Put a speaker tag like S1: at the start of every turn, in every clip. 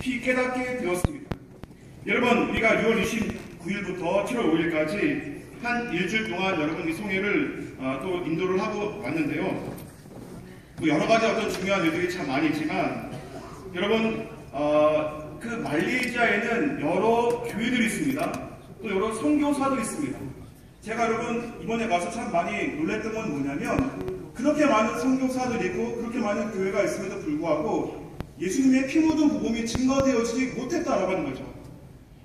S1: 깊이 깨닫게 되었습니다. 여러분, 우리가 6월 29일부터 7월 5일까지 한 일주일 동안 여러분 이 송해를 또 인도를 하고 왔는데요. 뭐 여러 가지 어떤 중요한 일들이 참 많이 있지만 여러분 그 말레이시아에는 여러 교회들이 있습니다. 또 여러 선교사들이 있습니다. 제가 여러분 이번에 가서 참 많이 놀랬던 건 뭐냐면 그렇게 많은 선교사들이 있고 그렇게 많은 교회가 있음에도 불구하고 예수님의 피 묻은 복음이 증거되어지지 못했다라고 하는 거죠.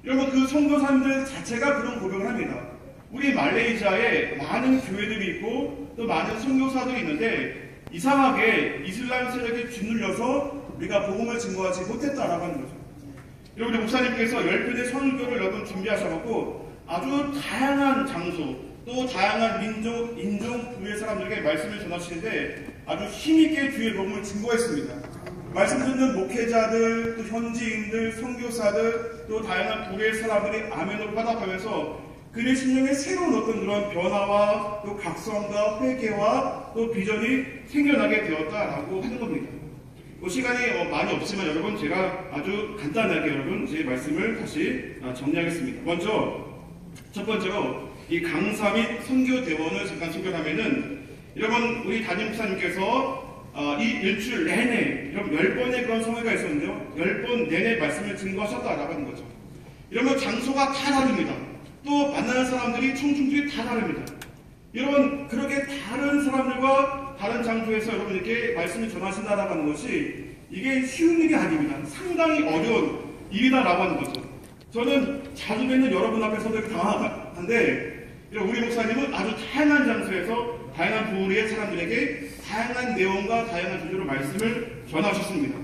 S1: 여러분 그 선교사님들 자체가 그런 고백을 합니다. 우리 말레이시아에 많은 교회들이 있고 또 많은 선교사들이 있는데 이상하게 이슬람 세력에 짓눌려서 우리가 복음을 증거하지 못했다라고 하는 거죠. 여러분 우리 목사님께서 10편의 선교를 여러분 준비하셔갖고 아주 다양한 장소 또 다양한 민족, 인종, 부의 사람들에게 말씀을 전하시는데 아주 힘있게 주의 복음을 증거했습니다. 말씀 듣는 목회자들, 또 현지인들, 선교사들, 또 다양한 부의 사람들이 아멘으로 화답하면서 그의 심령에 새로운 어떤 그런 변화와 또 각성과 회개와 또 비전이 생겨나게 되었다라고 하는 겁니다. 시간이 많이 없지만 여러분 제가 아주 간단하게 여러분 제 말씀을 다시 정리하겠습니다. 먼저 첫 번째로 이 강사 및 선교대원을 잠깐 소개하면은 여러분 우리 담임 목사님께서 이 일주일 내내 여러분 10번의 그런 성회가 있었는데요. 10번 내내 말씀을 증거하셨다라고 하는 거죠. 여러분 장소가 다 다릅니다. 또 만나는 사람들이 청중들이 다 다릅니다. 여러분 그렇게 다른 사람들과 다른 장소에서 여러분 이렇게 말씀을 전하신다라고 하는 것이 이게 쉬운 일이 아닙니다. 상당히 어려운 일이다라고 하는 거죠. 저는 자주 뵙는 여러분 앞에서도 이렇게 당황한데 우리 목사님은 아주 다양한 장소에서 다양한 부류의 사람들에게 다양한 내용과 다양한 주제로 말씀을 전하셨습니다.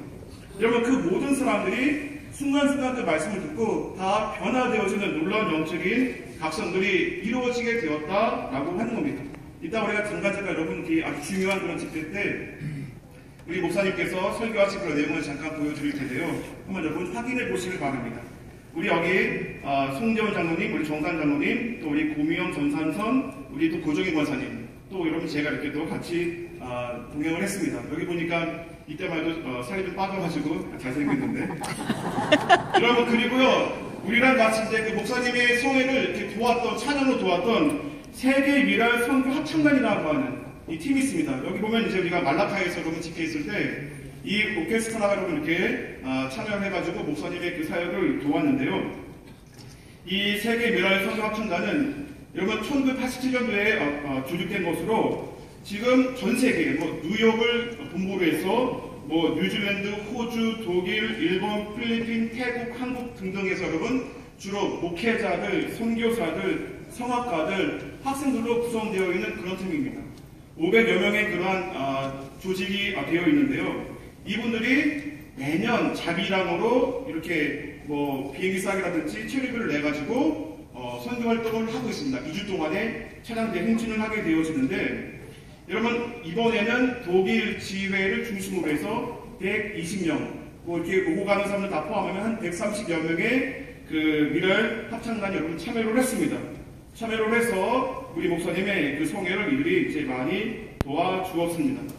S1: 여러분 그 모든 사람들이 순간순간 그 말씀을 듣고 다 변화되어지는 놀라운 영적인 각성들이 이루어지게 되었다라고 하는 겁니다. 이따 우리가 잠깐 여러분 아주 중요한 그런 집회 때 우리 목사님께서 설교하신 그런 내용을 잠깐 보여드릴 텐데요. 한번 여러분 확인해 보시길 바랍니다. 우리 여기 송재원 장로님, 우리 정산 장로님, 또 우리 고미영 전산선, 우리 또 고정희 권사님, 또 여러분 제가 이렇게 또 같이 동행을 했습니다. 여기 보니까 이때만 해도 살이 좀 빠져가지고 잘생겼는데 여러분 그리고요 우리랑 같이 이제 그 목사님의 성회를 이렇게 도왔던 찬양으로 도왔던 세계 미랄 선교 합창단이라고 하는 이 팀이 있습니다. 여기 보면 이제 우리가 말라카에서 여러분 집회 있을 때 이 오케스트라가 여러분 이렇게 참여를 해가지고 목사님의 그 사역을 도왔는데요. 이 세계 미랄 선교 합창단은 여러분 1987년도에 조직된 것으로 지금 전 세계 뉴욕을 본부로 해서 뉴질랜드, 호주, 독일, 일본, 필리핀, 태국, 한국 등등에서 여러분 주로 목회자들, 선교사들, 성악가들, 학생들로 구성되어 있는 그런 팀입니다. 500여 명의 그러한 조직이 되어 있는데요. 이분들이 매년 자비랑으로 이렇게 비행기 싸기라든지 체류비를 내가지고 선교 활동을 하고 있습니다. 2주 동안에 차량대 행진을 하게 되어지는데 여러분 이번에는 독일 지회를 중심으로 해서 120명 이렇게 오고 가는 사람들 다 포함하면 한 130여 명의 그 미랄 합창단이 여러분 참여를 했습니다. 참여를 해서 우리 목사님의 그 성회를 이들이 이제 많이 도와주었습니다.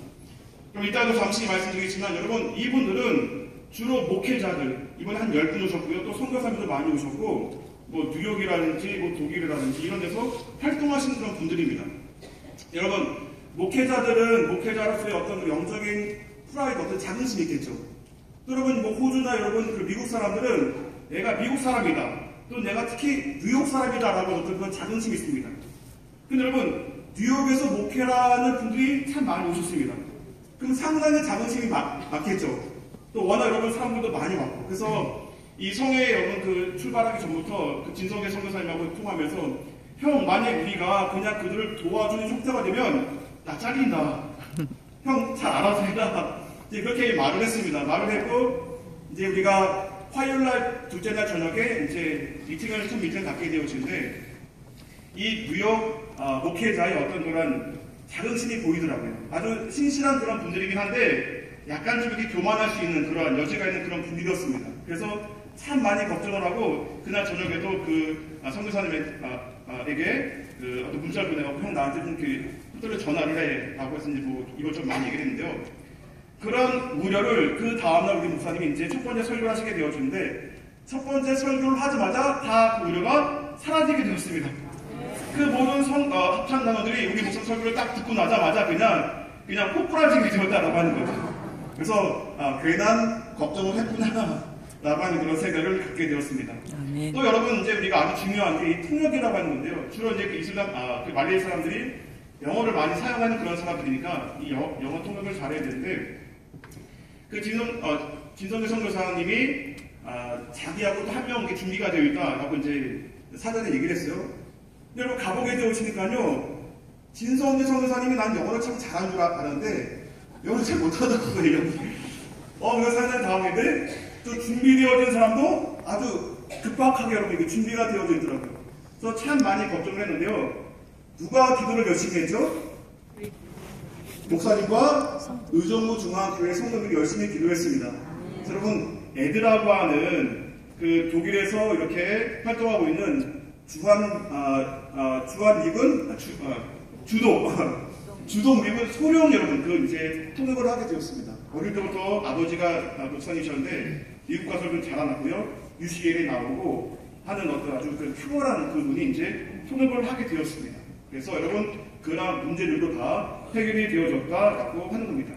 S1: 그럼 이따도 잠시 말씀드리겠지만 여러분 이분들은 주로 목회자들 이번에 한 10분 오셨고요. 또 선교사님도 많이 오셨고 뉴욕이라든지 독일이라든지 이런 데서 활동하시는 그런 분들입니다. 여러분 목회자들은 목회자로서의 어떤 영적인 프라이드, 어떤 자긍심이 있겠죠. 또 여러분 호주나 여러분 그 미국 사람들은 내가 미국 사람이다. 또 내가 특히 뉴욕 사람이다라고 어떤 그런 자긍심이 있습니다. 근데 여러분 뉴욕에서 목회라는 분들이 참 많이 오셨습니다. 그럼 상당히 자긍심이 많겠죠. 또 워낙 여러분 사람들도 많이 왔고 그래서 이 성회에 여러분 그 출발하기 전부터 그 진성계 선교사님하고 통하면서 형 만약 우리가 그냥 그들을 도와주는 형태가 되면 나 잘린다. 형 잘 알아서 해라. 이제 그렇게 말을 했습니다. 말을 했고 이제 우리가 화요일날 둘째 날 저녁에 이제 첫 미팅을 갖게 되어지는데 이 뉴욕 목회자의 어떤 그런 자긍심이 보이더라고요. 아주 신실한 그런 분들이긴 한데 약간 좀 이렇게 교만할 수 있는 그런 여지가 있는 그런 분들이었습니다. 그래서 참 많이 걱정을 하고 그날 저녁에도 그 선교사님에게 어떤 문자를 보내고 형 나한테 좀 이렇게 전화를 해 라고 해서 이제 이것 좀 많이 얘기를 했는데요. 그런 우려를 그 다음날 우리 목사님이 이제 첫 번째 설교를 하시게 되어주는데, 첫 번째 설교를 하자마자 다 그 우려가 사라지게 되었습니다. 그 모든 합창 단원들이 우리 목사 설교를 딱 듣고 나자마자 그냥 폭발하시게 되었다라고 하는 거죠. 그래서 괜한 걱정을 했구나 라고 하는 그런 생각을 갖게 되었습니다. 아멘. 또 여러분, 이제 우리가 아주 중요한 게 이 통역이라고 하는 건데요. 주로 이제 그 말레이 사람들이 영어를 많이 사용하는 그런 사람들이니까 이 영어 통역을 잘해야 되는데, 그 진성재 선교사님이 자기하고 또 한 명 준비가 되어 있다라고 이제 사전에 얘기를 했어요. 근데 여러분 가보게 되오시니까요, 진성재 선교사님이 난 영어를 참 잘한 줄 알았는데 영어를 잘 못하더라고요. 그래서 사전 다음인데 또 준비되어진 사람도 아주 급박하게 여러분 이게 준비가 되어져 있더라고요. 그래서 참 많이 걱정을 했는데요. 누가 기도를 열심히 했죠? 목사님과 의정부 중앙교회 성도들이 열심히 기도했습니다. 여러분, 에드라고 하는 그 독일에서 이렇게 활동하고 있는 주동 미군 소령 여러분, 그 이제 통역을 하게 되었습니다. 어릴 때부터 아버지가 목사님이셨는데 미국 가서 좀 자라났고요. UCL에 나오고 하는 어떤 아주 그 퓨어한 그분이 이제 통역을 하게 되었습니다. 그래서 여러분, 그런 문제들도 다 해결이 되어졌다라고 하는 겁니다.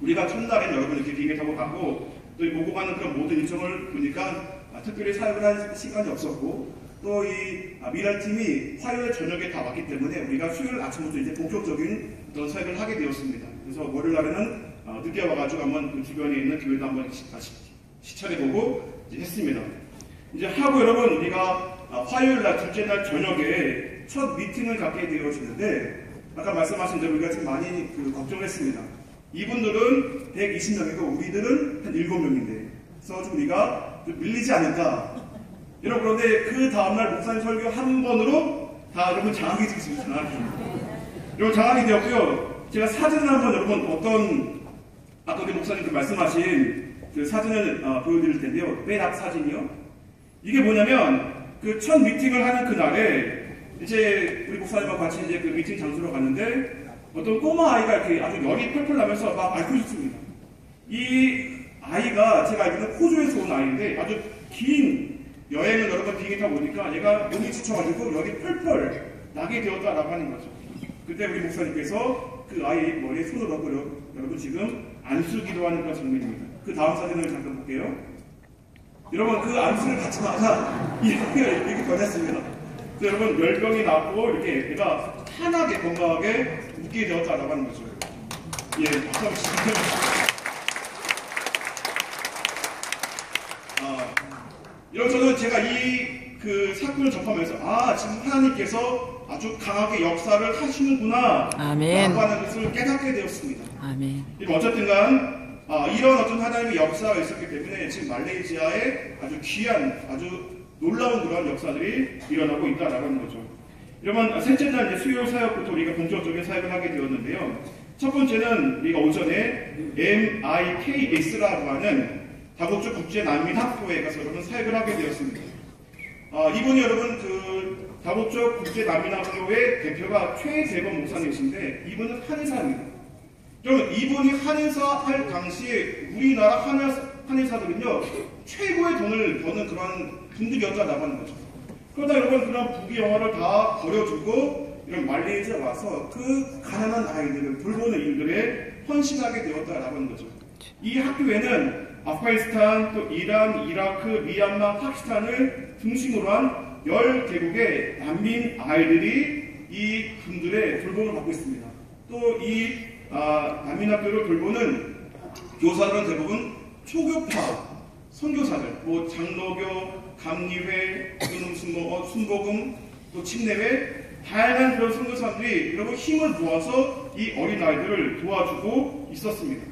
S1: 우리가 첫날엔 여러분 이렇게 비행기 타고 가고 또 오고 가는 그런 모든 일정을 보니까 특별히 사역을 할 시간이 없었고, 또 이 미랄팀이 화요일 저녁에 다 왔기 때문에 우리가 수요일 아침부터 이제 본격적인 그런 사역을 하게 되었습니다. 그래서 월요일 날에는 늦게 와가지고 한번 그 주변에 있는 교회도 한번 시찰해보고 이제 했습니다. 이제 하고 여러분, 우리가 화요일 날 둘째 날 저녁에 첫 미팅을 갖게 되어지는데, 아까 말씀하신 대로 우리가 지금 많이 걱정을 했습니다. 이분들은 120명이고 우리들은 한 7명인데, 그래서 좀 우리가 좀 밀리지 않을까. 여러분, 그런데 그 다음날 목사님 설교 한 번으로 다 여러분 장악이 되었습니다. 여러분 장악이 되었고요. 제가 사진을 한번 여러분 아까 우리 목사님들 말씀하신 그 사진을 보여드릴 텐데요. 맨 앞 사진이요. 이게 뭐냐면 그 첫 미팅을 하는 그날에 이제 우리 목사님과 같이 이제 그 미팅 장소로 갔는데, 어떤 꼬마 아이가 이렇게 아주 열이 펄펄 나면서 막 앓고 있었습니다. 이 아이가 제가 알기로는 호주에서 온 아이인데, 아주 긴 여행을 여러 번 비행기 타고 오니까 얘가 몸이 지쳐가지고 열이 펄펄 나게 되었다라고 하는 거죠. 그때 우리 목사님께서 그 아이 머리에 손을 얹고 여러분 지금 안수 기도하는 그런 장면입니다. 그 다음 사진을 잠깐 볼게요. 여러분, 그 안수를 받자마자 이 아이가 이렇게 변했습니다. 그래서 여러분, 열병이 났고 이렇게 얘가 환하게 건강하게 웃게 되었다라고 하는 거죠. 예, 박수 한번 주시면. 이런 저는 제가 그 사건을 접하면서 지금 하나님께서 아주 강하게 역사를 하시는구나 라고 하는 것을 깨닫게 되었습니다. 아멘. 어쨌든간 이런 어떤 하나님의 역사가 있었기 때문에 지금 말레이시아에 아주 귀한, 아주 놀라운 그런 역사들이 일어나고 있다라고 하는 거죠. 여러분, 셋째 날 이제 수요 사역부터 우리가 본격적인 사역을 하게 되었는데요. 첫 번째는 우리가 오전에 MIKS라고 하는 다국적 국제 난민 학교에 가서 여러분 사역을 하게 되었습니다. 이분이 여러분 그 다국적 국제 난민 학교의 대표가 최재범 목사님이신데, 이분은 한의사입니다. 여러분, 이분이 한의사 할 당시에 우리나라 한의사들은요 최고의 돈을 버는 그런 분들이었다라고 하는 거죠. 그러다 여러분 그런 부귀영화를 다 버려두고 이런 말레이시아에 와서 그 가난한 아이들을 돌보는 일들에 헌신하게 되었다라고 하는 거죠. 이 학교에는 아프가니스탄, 또 이란, 이라크, 미얀마, 파키스탄을 중심으로 한 10개국의 난민 아이들이 이 분들의 돌봄을 받고 있습니다. 또 이 난민 학교를 돌보는 교사들은 대부분 초교파 선교사들, 뭐 장로교, 감리회, 순복음, 또 침례회, 다양한 그런 선교사들이 여러분 힘을 모아서 이 어린 아이들을 도와주고 있었습니다.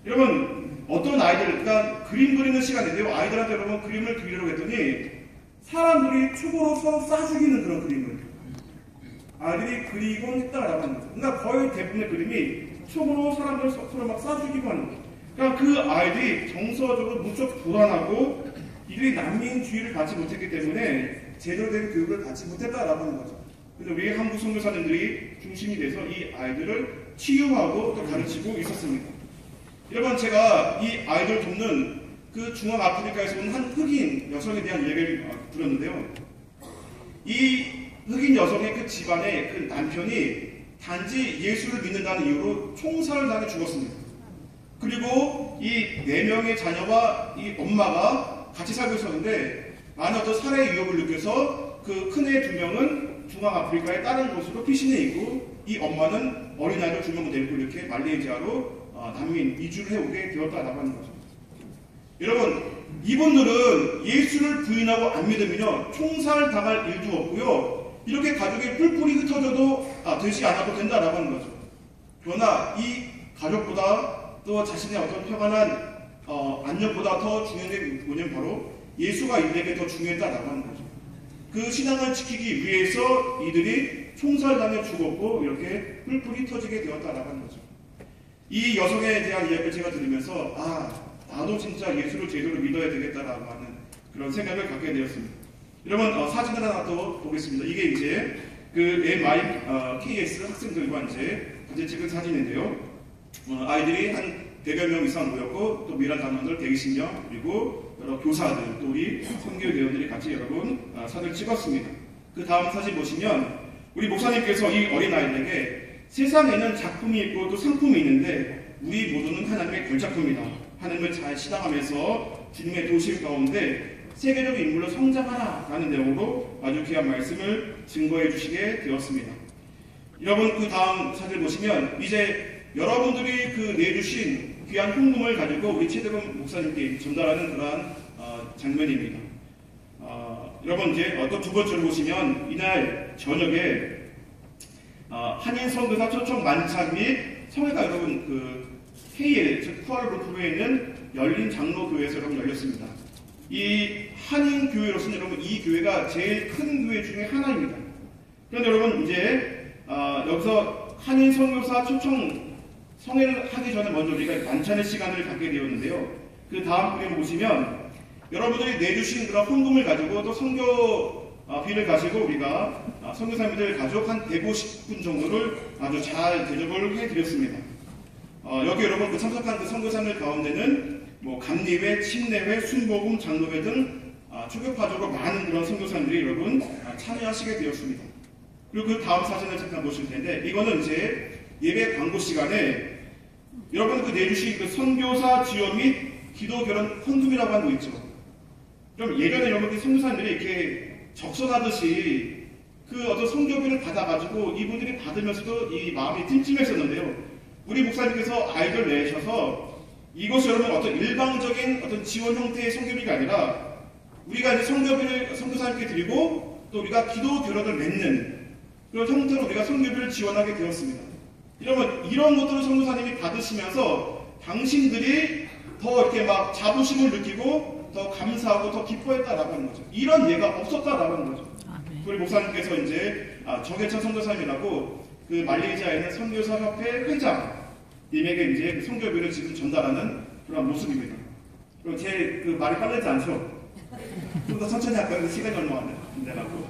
S1: 여러분, 어떤 아이들, 그러니까 그림 그리는 시간인데요. 아이들한테 여러분 그림을 그리려고 했더니 사람들이 촉으로 서로 쏴죽이는 그런 그림을 아이들이 그리곤 했다라고 하는 거죠. 그러니까 거의 대부분의 그림이 촉으로 사람들 서로 막 쏴죽이고 하는 거죠. 그러니까 그 아이들이 정서적으로 무척 불안하고 이들이 난민주의를 받지 못했기 때문에 제대로 된 교육을 받지 못했다라고 하는 거죠. 그래서 우리 한국 선교사님들이 중심이 돼서 이 아이들을 치유하고 또 가르치고 있었습니다. 여러분, 제가 이 아이들 돕는 그 중앙아프리카에서 온 한 흑인 여성에 대한 얘기를 들었는데요. 이 흑인 여성의 그 집안의 그 남편이 단지 예수를 믿는다는 이유로 총살을 당해 죽었습니다. 그리고 이 4명의 자녀와 이 엄마가 같이 살고 있었는데 많은 어떤 살해의 위협을 느껴서 그 큰애 2명은 중앙아프리카의 다른 곳으로 피신해 있고 이 엄마는 어린아이들 2명을 데리고 이렇게 말레이시아로 난민 이주를 해오게 되었다라고 하는 거죠. 여러분, 이분들은 예수를 부인하고 안 믿으면요 총살 당할 일도 없고요 이렇게 가족이 뿔뿔이 흩어져도 되지 않아도 된다라고 하는 거죠. 그러나 이 가족보다 또 자신의 어떤 평안한 안녕보다 더 중요한 게 뭐냐면 바로 예수가 이들에게 더 중요했다라고 하는 거죠. 그 신앙을 지키기 위해서 이들이 총살당해 죽었고 이렇게 뿔뿔이 터지게 되었다라고 하는 거죠. 이 여성에 대한 이야기를 제가 들으면서 나도 진짜 예수를 제대로 믿어야 되겠다라고 하는 그런 생각을 갖게 되었습니다. 여러분, 사진을 하나 또 보겠습니다. 이게 이제 그 MI KS 학생들과 이제 같이 찍은 사진인데요. 아이들이 한 100여 명 이상 모였고 또 미란 단원들 120명 그리고 여러 교사들 또 우리 선교대원들이 같이 여러분 사진을 찍었습니다. 그 다음 사진 보시면 우리 목사님께서 이 어린아이들에게 세상에는 작품이 있고 또 상품이 있는데 우리 모두는 하나님의 별작품이다. 하나님을 잘 시당하면서 주님의 도심 가운데 세계적 인물로 성장하라 라는 내용으로 아주 귀한 말씀을 증거해 주시게 되었습니다. 여러분, 그 다음 사진을 보시면 이제 여러분들이 그 내주신 귀한 헌금을 가지고 우리 최대범 목사님께 전달하는 그러한 장면입니다. 여러분, 이제 또 두 번째로 보시면 이날 저녁에 한인 선교사 초청 만찬 및 성회가 여러분 그 KL, 즉 쿠알라룸푸르에 있는 열린 장로교회에서 여러분 열렸습니다. 이 한인 교회로서는 여러분 이 교회가 제일 큰 교회 중에 하나입니다. 그런데 여러분 이제 여기서 한인 선교사 초청 성회를 하기 전에 먼저 우리가 만찬의 시간을 갖게 되었는데요. 그 다음 그림 보시면 여러분들이 내주신 그런 헌금을 가지고 또 선교비를 가지고 우리가 선교사님들 가족 한 150분 정도를 아주 잘 대접을 해드렸습니다. 여기 여러분 그 참석한 그 선교사님들 가운데는 뭐 감리회, 침례회, 순복음, 장로회 등 초교파적으로 많은 그런 선교사님들이 여러분 참여하시게 되었습니다. 그리고 그 다음 사진을 잠깐 보실 텐데 이거는 이제 예배 광고 시간에 여러분 그 내주신 그 선교사 지원 및 기도 결혼 헌금이라고 하는 거 있죠. 그럼 예전에 여러분 그 선교사님들이 이렇게 적선하듯이 그 어떤 선교비를 받아가지고 이분들이 받으면서도 이 마음이 찜찜했었는데요. 우리 목사님께서 아이디어를 내셔서 이것이 여러분 어떤 일방적인 어떤 지원 형태의 선교비가 아니라 우리가 이제 선교비를 선교사님께 드리고 또 우리가 기도 결혼을 맺는 그런 형태로 우리가 선교비를 지원하게 되었습니다. 여러분 이런 것들을 선교사님이 받으시면서 당신들이 더 이렇게 막 자부심을 느끼고 더 감사하고 더 기뻐했다라고 하는 거죠. 이런 예가 없었다라고 하는 거죠. 우리 목사님께서 이제 정해찬 선교사님이라고 그 말레이시아에 있는 선교사협회 회장님에게 이제 그 선교비를 지금 전달하는 그런 모습입니다. 그리고 제 그 말이 빠르지 않죠? 좀 더 천천히 할까요? 시간이 얼마 안 된다고.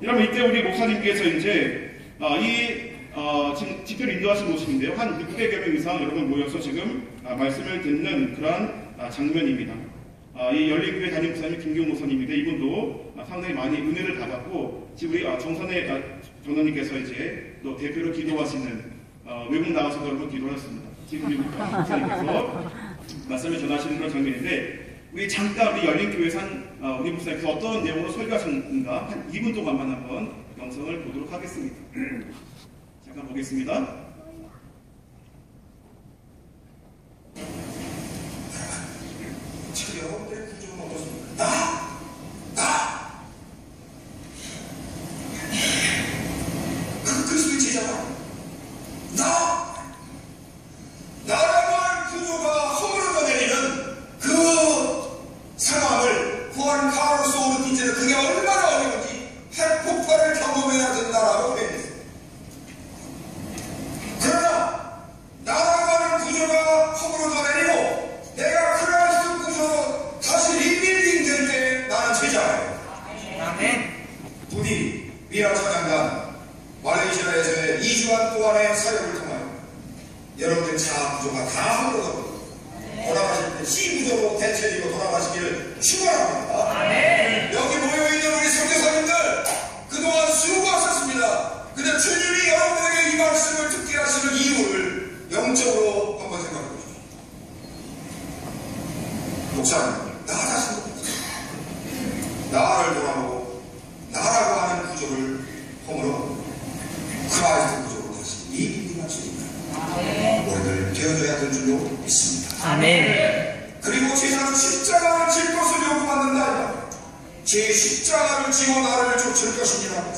S1: 여러분 이때 우리 목사님께서 이제 지금 집회를 인도하신 모습인데요. 한 600여 명 이상 여러분 모여서 지금 말씀을 듣는 그러한 장면입니다. 이 열린교회 담임 목사님 김경 목사님인데 이분도 상당히 많이 은혜를 받았고 지금 우리 정선혜 전원님께서 이제 또 대표로 기도하시는 외국 나가서도 여러분 기도하셨습니다. 지금 우리 목사님께서 말씀을 전하시는 그런 장면인데 우리 잠깐 우리 열린교회에서 우리 목사님께서 어떤 내용으로 설교하셨는가 한 2분 동안만 한번 영상을 보도록 하겠습니다. 잠깐 보겠습니다.
S2: 지금 여러분들의 구조는 어떻습니까? 그리스도의 제자가 나라고 하는 구조가 허물어 내리는 그 상황을 구한 카로스 오는 이제는 그게 얼마나 어려운지 핵폭발을 경험해야 된다라고 표현했어요. 그러나 나라고 하는 구조가 허물어 내리고 내가 크라이스트 구조로 다시 리빌딩 될 때 나는 제자예요. 아멘. 부디 미라 찬양단 말레이시아에서의 2주간 동안의 사역을 통하여 여러분들의 자아 구조가 다 허물어가고 축원합니다. 여기 모여있는 우리 선교사님들 그동안 수고하셨습니다. 근데 주님이 여러분에게 이 말씀을 듣게 하시는 이유를 영적으로 한번 생각해 보십시오. 목사님, 나 자신도 나를 돌아보고 나라고 하는 구조를 허물어 크라이스트 구조로 다시 리빌딩할 수 있는 우리들 되어줘야 될 줄로 믿습니다.
S3: 아멘.
S2: 그리고 제자는 십자가를 질 것을 요구받는다. 제 십자가를 지고 나를 쫓을 것입니다.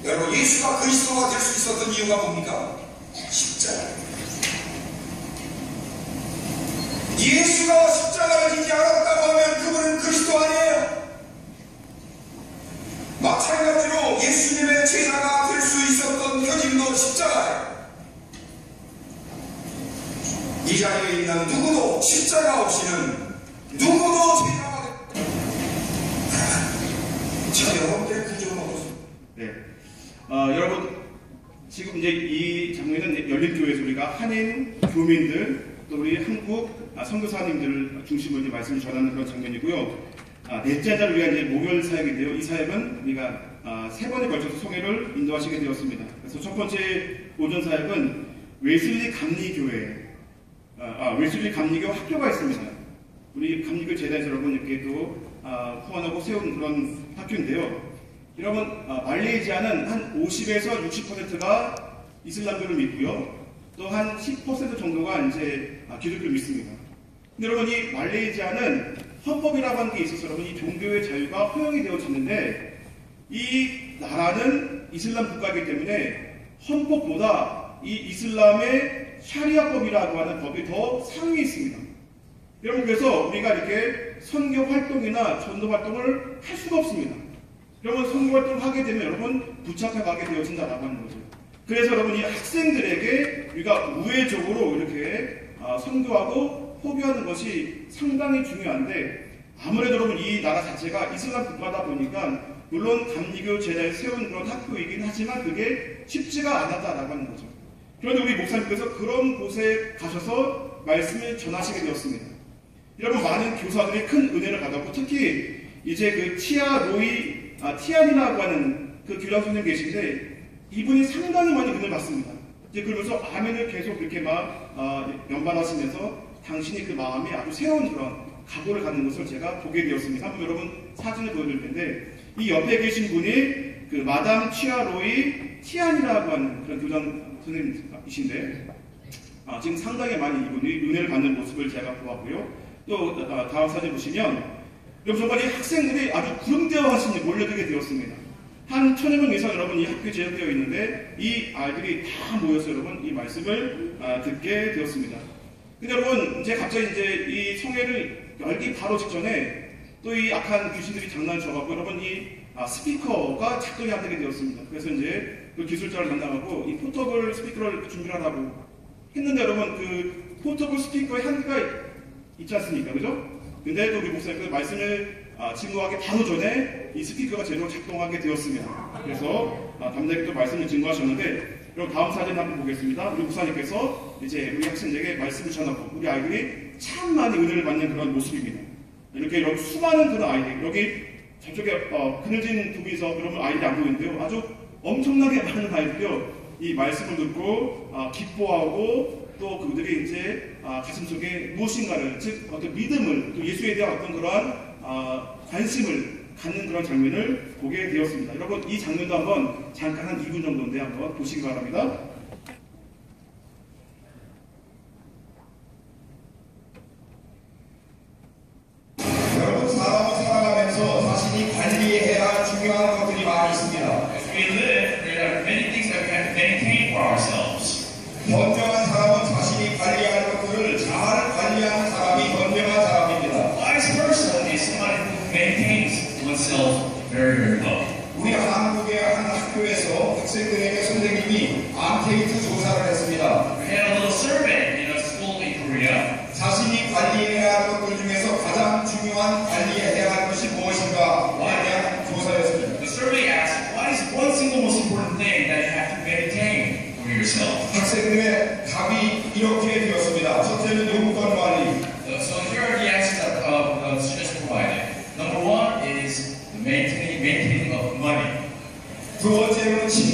S2: 여러분, 예수가 그리스도가 될 수 있었던 이유가 뭡니까? 십자가. 예수가 십자가를 지지 않았다고 하면 그분은 그리스도 아니에요. 마찬가지로 예수님의 제자가 될 수 있었던 표징도 십자가예요. 이 자리에 있는 누구도 십자가 없이는 누구도 제자가 자, 여러분들의 구조는 어떻습니까?
S1: 네. 여러분, 지금 이제 이 장면은 열린교회에서 우리가 한인 교민들, 또 우리 한국 선교사님들을 중심으로 이제 말씀을 전하는 그런 장면이고요. 넷째 날 우리가 이제 목요일 사역인데요. 이 사역은 우리가 3번에 걸쳐서 송해를 인도하시게 되었습니다. 그래서 첫 번째 오전 사역은 웨슬리 감리교회, 웨슬리 감리교 학교가 있습니다. 우리 감리교 재단에서 여러분 이렇게 또 후원하고 세운 그런 학교인데요. 여러분, 말레이시아는 한 50에서 60%가 이슬람교를 믿고요. 또 한 10% 정도가 이제 기독교를 믿습니다. 근데 여러분, 이 말레이시아는 헌법이라고 하는 게 있어서 여러분 이 종교의 자유가 허용이 되어지는데 이 나라는 이슬람 국가이기 때문에 헌법보다 이 이슬람의 샤리아법이라고 하는 법이 더 상위에 있습니다. 여러분, 그래서 우리가 이렇게 선교 활동이나 전도 활동을 할 수가 없습니다. 여러분, 선교 활동을 하게 되면 여러분 붙잡혀 가게 되어진다라고 하는 거죠. 그래서 여러분 이 학생들에게 우리가 우회적으로 이렇게 선교하고 포교하는 것이 상당히 중요한데 아무래도 여러분 이 나라 자체가 이슬람 국가다 보니까 물론 감리교 제자에 세운 그런 학교이긴 하지만 그게 쉽지가 않았다라고 하는 거죠. 그런데 우리 목사님께서 그런 곳에 가셔서 말씀을 전하시게 되었습니다. 여러분, 많은 교사들이 큰 은혜를 받았고 특히 이제 그 티안이라고 하는 그 교장 선생님 계신데 이분이 상당히 많이 은혜를 받습니다. 이제 그러면서 아멘을 계속 그렇게 막 연발하시면서 당신이 그 마음이 아주 새로운 그런 각오를 갖는 것을 제가 보게 되었습니다. 한번 여러분 사진을 보여드릴 텐데 이 옆에 계신 분이 그 마담 취아로이 티안이라고 하는 그런 교장 선생님이신데 지금 상당히 많이 이분이 은혜를 받는 모습을 제가 보았고요. 또 다음 사진 보시면 여러분 정말 이 학생들이 아주 구름대화하시니 몰려들게 되었습니다. 한 1000여 명 이상 여러분 이 학교에 재역되어 있는데 이 아이들이 다 모여서 여러분 이 말씀을 듣게 되었습니다. 근데 여러분 이제 갑자기 이제 이 송해를 열기 바로 직전에 또 이 악한 귀신들이 장난을 쳐갖고 여러분 이 스피커가 작동이 안 되게 되었습니다. 그래서 이제 그 기술자를 만나고 이 포터블 스피커를 준비하라고 했는데 여러분 그 포터블 스피커의 한계가 있지 않습니까? 그죠? 근데 또 우리 목사님께서 말씀을 증거하기 바로 전에 이 스피커가 제대로 작동하게 되었습니다. 그래서 담대하게 또 말씀을 증거하셨는데 여러분 다음 사진 한번 보겠습니다. 우리 목사님께서 이제 우리 학생들에게 말씀을 전하고 우리 아이들이 참 많이 은혜를 받는 그런 모습입니다. 이렇게 여러분 수많은 그런 아이들 여기 저쪽에 그늘진 부분에서 여러분 아이들이 안 보이는데요. 아주 엄청나게 많은 아이들이요. 이 말씀을 듣고 기뻐하고 또 그들이 이제 가슴속에 무엇인가를 즉 어떤 믿음을 또 예수에 대한 어떤 그러한 관심을 갖는 그런 장면을 보게 되었습니다. 여러분 이 장면도 한번 잠깐 한 2분 정도인데 한번 보시기 바랍니다.
S2: 여러분 사람은 살아가면서 자신이 관리해야 할 중요한 것들이 많이 있습니다.
S4: As we live, there are many things that we have to maintain for ourselves.
S2: 현명한 사람은 자신이 관리할 것들을 잘 관리하는 사람이 현명한 사람입니다.
S4: A wise person is somebody who maintains oneself very, very well.
S2: 우리 한국의 한 학교에서 학생들에게 선생님이 앙케이트 조사를 했습니다.
S4: We had a little survey in a school in Korea.
S2: 자신이 관리해야 할 것들 중에서 가장 중요한 관리해야 할 것이 무엇인가에 대한 조사였습니다.
S4: The survey asked, what is one single most important thing that you have to maintain for yourself?
S2: 학생들의 답이 이렇게 되었습니다. 첫째는 용돈 관리.
S4: So here are the answers of students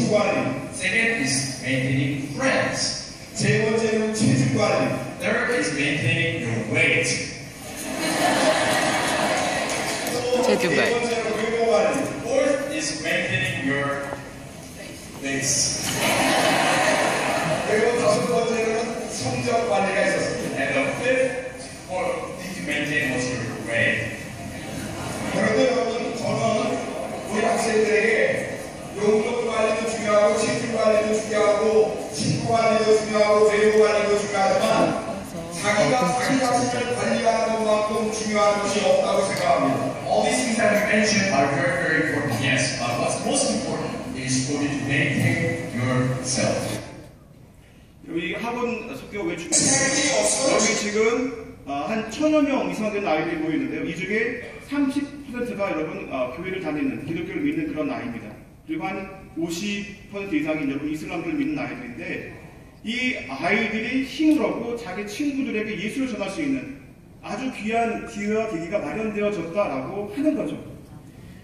S2: 친구 관리.
S4: Second is maintaining friends.
S2: 세 번째는 체중 관리.
S4: Third is maintaining your weight.
S2: 또
S3: 체중
S2: 네
S3: 관리.
S2: 번째는 외모 관리.
S4: Fourth is maintaining your face.
S2: 그리고 다섯 번째는 성적 관리가 있었습니다.
S4: And the fifth is to maintain also your weight.
S2: 그런데 여러분, 저는 우리 학생들에게 용돈 관리도 중요하고 체중 관리도 중요하고 친구 관리도 중요하고 외모 관리도 중요하지만 자기가 자기 자신을 관리하는 것만큼 중요한 것이 없다고 생각합니다.
S4: All these things that we mentioned are very, very important. Yes, but what's most important is for you to maintain yourself.
S1: 여기 학원 속교 외출
S2: 생각이 없어요.
S1: 여기 지금 한 1000여 명 이상 되는 아이들이 모이는데요. 이 중에 30%가 여러분 교회를 다니는 기독교를 믿는 그런 아이입니다. 그리고 한 50% 이상이 여러분 이슬람교를 믿는 아이들인데 이 아이들이 힘을 얻고 자기 친구들에게 예수를 전할 수 있는 아주 귀한 기회와 계기가 마련되어졌다라고 하는 거죠.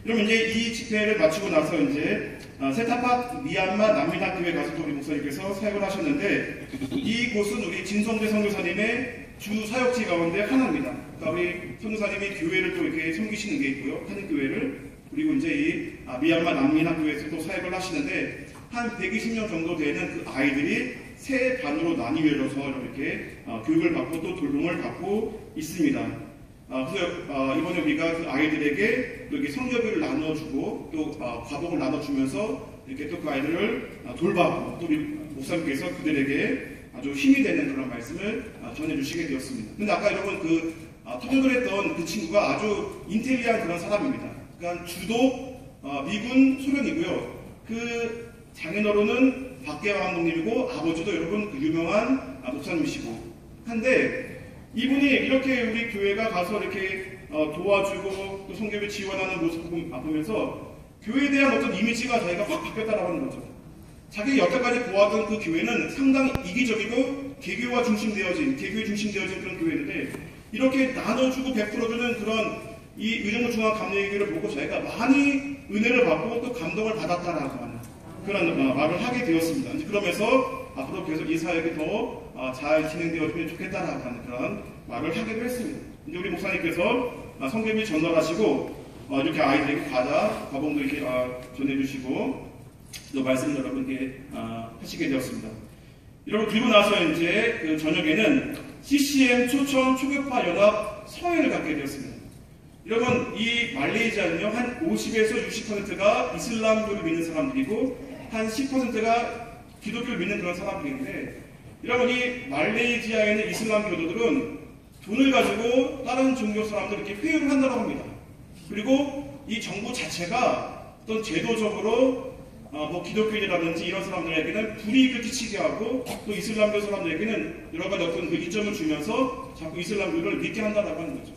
S1: 그럼 이제 이 집회를 마치고 나서 이제 세타팍 미얀마 난민학교에 가서 우리 목사님께서 사역을 하셨는데 이곳은 우리 진성재 선교사님의 주 사역지 가운데 하나입니다. 그러니까 우리 선교사님이 교회를 또 이렇게 섬기시는 게 있고요. 하는 교회를 그리고 이제 이 미얀마 난민학교에서 또 사역을 하시는데 한 120명 정도 되는 그 아이들이 세 반으로 나뉘어져서 이렇게 교육을 받고 또 돌봄을 받고 있습니다. 그래서 이번에 우리가 그 아이들에게 또 이렇게 성경을 나눠주고 또 과목을 나눠주면서 이렇게 또 그 아이들을 돌봐고 또 우리 목사님께서 그들에게 아주 힘이 되는 그런 말씀을 전해주시게 되었습니다. 근데 아까 여러분 그 토론을 했던 그 친구가 아주 인텔리한 그런 사람입니다. 그러니까 주도 미군 소련이고요. 그 장인어른은 박계화 감독님이고 아버지도 여러분 그 유명한 목사님이시고 한데 이분이 이렇게 우리 교회가 가서 이렇게 도와주고 또 성교를 지원하는 모습을 보면서 교회에 대한 어떤 이미지가 자기가 확 바뀌었다라고 하는 거죠. 자기 여태까지 보았던 그 교회는 상당히 이기적이고 개교에 중심되어진 그런 교회인데 이렇게 나눠주고 베풀어주는 그런 이 의정부 중앙감리교회를 보고 저희가 많이 은혜를 받고 또 감동을 받았다라고 하는 그런 말을 하게 되었습니다. 이제 그러면서 앞으로 계속 이 사역이 더 잘 진행되어지면 좋겠다라고 하는 그런 말을 하기도 했습니다. 이제 우리 목사님께서 성경을 전달하시고 이렇게 아이들에게 과자, 과봉도 이렇게 전해주시고 또 말씀을 여러분께 하시게 되었습니다. 여러분 그리고 나서 이제 그 저녁에는 CCM 초청 초교파 연합 성회를 갖게 되었습니다. 여러분 이 말레이시아는요 한 50에서 60%가 이슬람교를 믿는 사람들이고 한 10%가 기독교를 믿는 그런 사람들인데 여러분 이 말레이시아에 있는 이슬람 교도들은 돈을 가지고 다른 종교 사람들 이렇게 회유를 한다고 합니다. 그리고 이 정부 자체가 어떤 제도적으로 뭐 기독교인이라든지 이런 사람들에게는 불이익을 끼치게 하고 또 이슬람교 사람들에게는 여러 가지 어떤 그 이점을 주면서 자꾸 이슬람교를 믿게 한다라고 하는 거죠.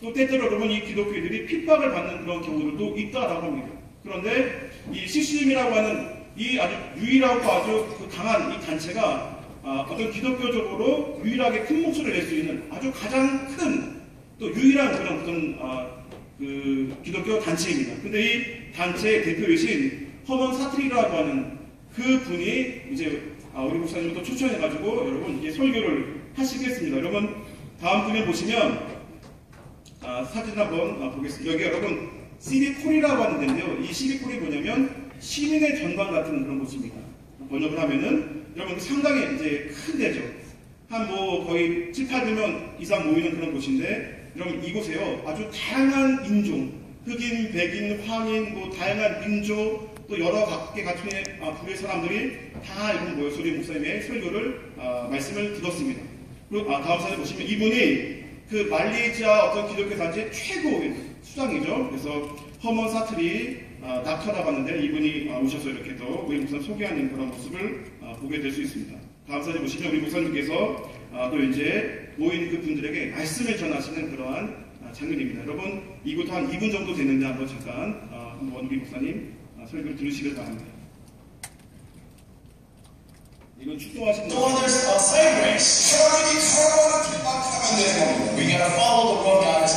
S1: 또 때때로 여러분 이 기독교인들이 핍박을 받는 그런 경우들도 있다라고 합니다. 그런데 이 CCM이라고 하는 이 아주 유일하고 아주 그 강한 이 단체가 어떤 기독교적으로 유일하게 큰 목소리를 낼 수 있는 아주 가장 큰 또 유일한 그런 어떤 그 기독교 단체입니다. 근데 이 단체의 대표이신 허먼 사트리라고 하는 그 분이 이제 우리 목사님을 또 초청해가지고 여러분 이제 설교를 하시겠습니다. 여러분 다음 분에 보시면 사진 한번 보겠습니다. 여기 여러분 시리콜이라고 하는 데인데요. 이 시리콜이 뭐냐면 시민의 전방 같은 그런 곳입니다. 번역을 하면은 여러분 상당히 이제 큰 데죠. 한 뭐 거의 7, 800명 이상 모이는 그런 곳인데 여러분 이곳에요. 아주 다양한 인종, 흑인, 백인, 황인, 뭐 다양한 민족 또 여러 각계 가천의 부류의 사람들이 다 이런 모여서 우리 목사님의 설교를 말씀을 들었습니다. 그리고 다음 사진 보시면 이분이 그 말레이시아 어떤 기독교 단체의 최고 수장이죠. 그래서 허먼 사트리 닥터라고 하는데 이분이 오셔서 이렇게 또 우리 목사님 소개하는 그런 모습을 보게 될 수 있습니다. 다음 사진 보시면 우리 목사님께서 또 이제 모인 그 분들에게 말씀을 전하시는 그러한 장면입니다. 여러분 이곳 한 2분 정도 되는데 한번 잠깐 한번 우리 목사님 설교를 들으시길 바랍니다. 이건 축도하신
S4: So there's a side race.
S2: 하나님이 사랑하는 뒷바탕을 내는 겁니다.
S4: We gotta follow the road God has